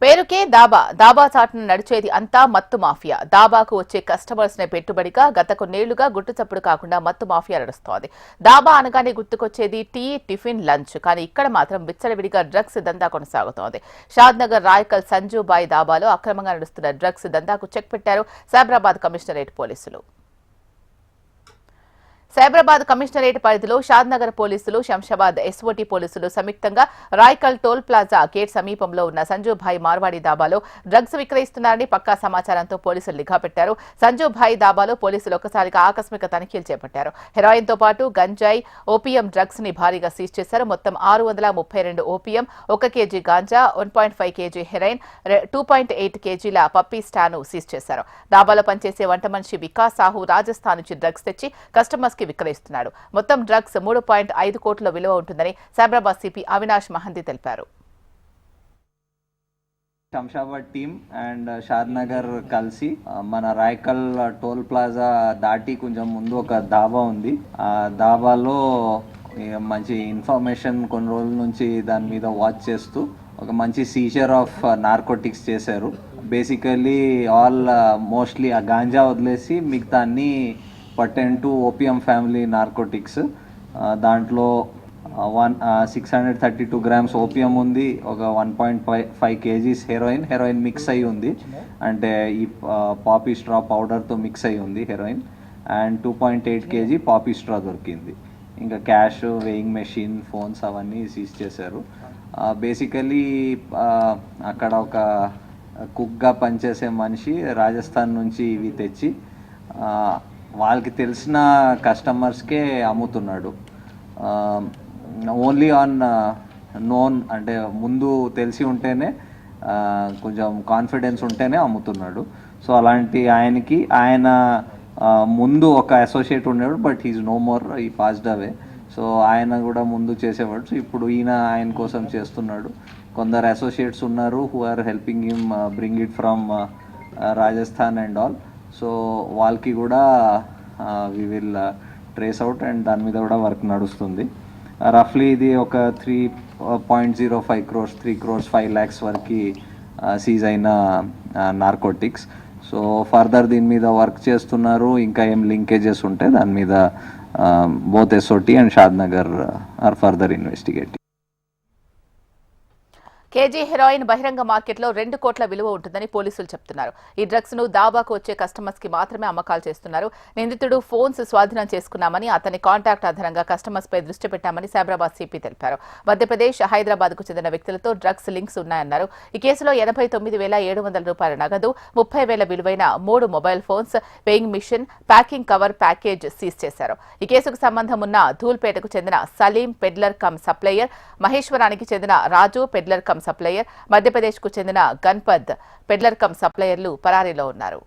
పేరుకే దాబా చాటును నడిచేది అంతా మత్తు మాఫియా. దాబాకు వచ్చే కస్టమర్స్ నే పెట్టుబడిగా గత కొన్నేళ్లుగా గుట్టుచప్పుడు కాకుండా మత్తు మాఫియా నడుస్తోంది. దాబా అనగానే గుర్తుకొచ్చేది టీ, టిఫిన్, లంచ్. కానీ ఇక్కడ మాత్రం విచ్చలవిడిగా డ్రగ్స్ దందా కొనసాగుతోంది. షాద్నగర్ రాయకల్ సంజుబాయి దాబాలో అక్రమంగా నడుస్తున్న డ్రగ్స్ దందాకు చెక్ పెట్టారు సైబరాబాద్ కమిషనరేట్ పోలీసులు. సైబరాబాద్ కమిషనరేట్ పరిధిలో షాద్నగర్ పోలీసులు, శంషాబాద్ ఎస్ఓటీ పోలీసులు సంయుక్తంగా రాయ్కల్ టోల్ ప్లాజా గేట్ సమీపంలో ఉన్న సంజుభాయ్ మార్వాడి దాబాలో డ్రగ్స్ విక్రయిస్తున్నారని పక్కా సమాచారంతో పోలీసులు నిఘా పెట్టారు. సంజుభాయ్ దాబాలో పోలీసులు ఒక్కసారిగా ఆకస్మిక తనిఖీలు చేపట్టారు. హెరాయిన్తో పాటు గంజాయి, ఓపీఎం డ్రగ్స్ ని భారీగా సీజ్ చేశారు. మొత్తం 632 OPM, 1 KG ganja, 1.5 KG heroin, 2.8 కేజీల పప్పీ స్టాను సీజ్ చేశారు. దాబాలో పనిచేసే వంట మనిషి వికాస్ సాహు రాజస్థాన్ నుంచి డ్రగ్స్ తెచ్చి కస్టమర్స్ విక్రయిస్తున్నాడు. మొత్తం డ్రగ్స్ 3.5 కోట్ల విలువ ఉంటుందని సైబరాబాద్ సిపి అవినాష్ మహంతి తెలిపారు. శంషాబాద్ టీమ్ అండ్ షాద్నగర్ కలిసి మన రాయకల్ టోల్ ప్లాజా దాటి కొంచెం ముందు ఒక దాబా ఉంది. ఆ దాబాలో మంచి ఇన్ఫర్మేషన్ కొన్ని రోజుల నుంచి దాని మీద వాచ్ చేస్తూ ఒక మంచి సీజర్ ఆఫ్ నార్కోటిక్స్ చేశారు. బేసికలీ ఆల్ మోస్ట్లీ ఆ గాంజా వదిలేసి మిగతా అన్ని pertain to opium family narcotics. దాంట్లో 632 గ్రామ్స్ ఓపియం ఉంది, ఒక 1.5 కేజీస్ హెరోయిన్ మిక్స్ అయి ఉంది, అంటే ఈ పాపీ స్ట్రా పౌడర్తో మిక్స్ అయి ఉంది heroine, and 2.8 KG poppy straw దొరికింది. ఇంకా క్యాష్, వెయింగ్ మెషిన్, ఫోన్స్ అవన్నీ సీజ్ చేశారు. బేసికలీ అక్కడ ఒక కుక్గా పనిచేసే మనిషి రాజస్థాన్ నుంచి ఇవి తెచ్చి వాళ్ళకి తెలిసిన కస్టమర్స్కే అమ్ముతున్నాడు. ఓన్లీ ఆన్ నోన్, అంటే ముందు తెలిసి ఉంటేనే, కొంచెం కాన్ఫిడెన్స్ ఉంటేనే అమ్ముతున్నాడు. సో అలాంటి ఆయన ముందు ఒక అసోసియేట్ ఉండేవాడు, బట్ హీస్ నో మోర్, ఈ పాస్డ్ అవే. సో ఆయన కూడా ముందు చేసేవాడు. సో ఇప్పుడు ఆయన కోసం చేస్తున్నాడు. కొందరు అసోసియేట్స్ ఉన్నారు who are helping him bring it from Rajasthan and all. So వాళ్ళకి కూడా we will trace out and దాని మీద కూడా వర్క్ నడుస్తుంది. రఫ్లీ ఇది ఒక 3.05 crores, 3 crores 5 lakhs వరకు సీజ్ అయిన నార్కోటిక్స్. సో ఫర్దర్ దీని మీద వర్క్ చేస్తున్నారు. ఇంకా ఏం లింకేజెస్ ఉంటే దాని మీద both SOT and Shadnagar are further investigating. Kg heroin బహిరంగ మార్కెట్లో 2 కోట్ల విలువ ఉంటుందని పోలీసులు చెప్తున్నారు. ఈ డ్రగ్స్ ను దాబాకు వచ్చే కస్టమర్స్ కి మాత్రమే అమ్మకాలు చేస్తున్నారు. నిందితుడు ఫోన్స్ స్వాధీనం చేసుకున్నామని, అతని కాంటాక్ట్ ఆధారంగా కస్టమర్స్ పై దృష్టి పెట్టామని సైబరాబాద్ సిపి తెలిపారు. మధ్యప్రదేశ్, హైదరాబాద్ కు చెందిన వ్యక్తులతో డ్రగ్స్ లింక్స్ ఉన్నాయన్నారు. ఈ కేసులో 89,700 రూపాయల నగదు, 30,000 విలువైన 3 mobile phones, weighing machine, packing cover package seize చేశారు. ఈ కేసుకు సంబంధం ఉన్న ధూల్పేటకు చెందిన సలీం పెడ్లర్ కమ్ సప్లయర్, మహేశ్వరానికి చెందిన Raju peddler cum supplier, Madhya Pradesh కు చెందిన గణపత్ పెడ్లర్ కమ్ సప్లయర్లు పరారీలో ఉన్నారు.